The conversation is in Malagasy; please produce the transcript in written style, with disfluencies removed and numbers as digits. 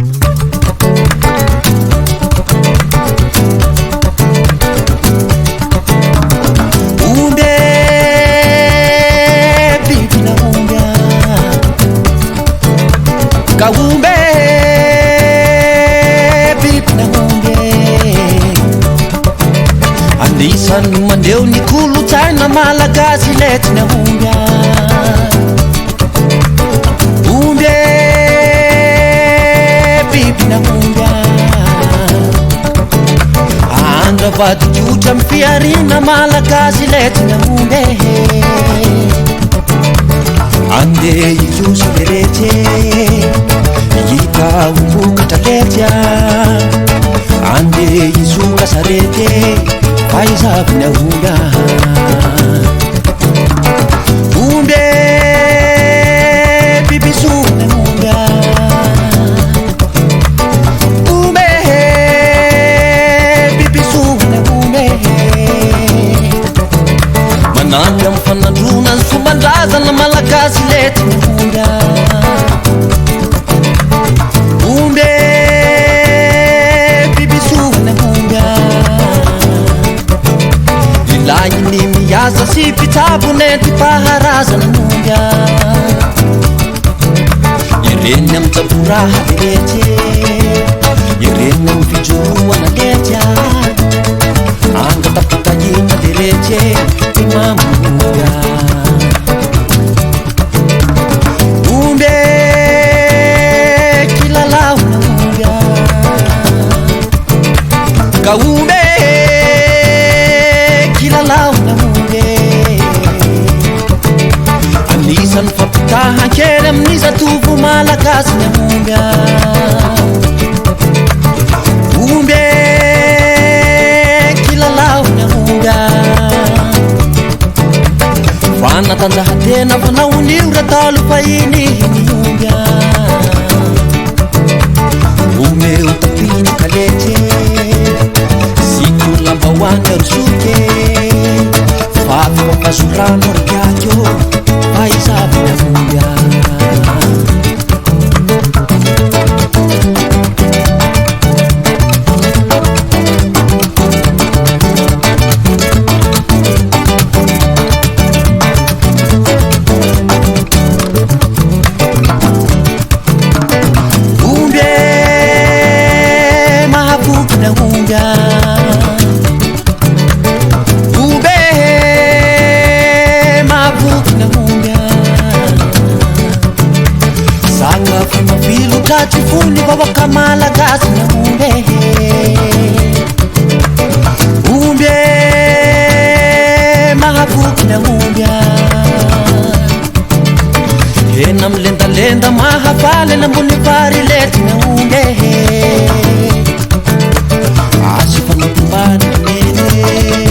Kaumbe bibina ngombe anisan'ny mandeho ny kolotsaina malagasy letina omby omby bibina ngomby andravadikiotra amin'ny fiarina malagasy letina omby andeha iloso rehetra hita ombokatra letya andeha izoka sarety faizaviny aomby omby bibisona omby omby bibisona omby mananty amin'ny fanandrona ny fomban-drazana malagasy letina omby omby bibisona omby ilahiny miasa sy mpitsabony enti-paharazana omby ireny amin'ny tsaboraha rehetra ireny amin'ny fijoroana letra angatapitahina rehetra ty mamoga omby kilalaona omby ka omby kilalaona omby anisan'ny fampitahan-kely amin'ny zatovo malagasy ny omby omby kilalaona omby fanatanjahatena fanaon'io ratalo fahiny ny omby omeo tapitaka letre siko lambahoany arosoke fafapasorano arikakyo faizavina omby Tifuni vavaka malagasy ny omby omby mahavoky ny omby ena milendalenda mahafaly ny ambony vary lety ny omby asy fanampambany mene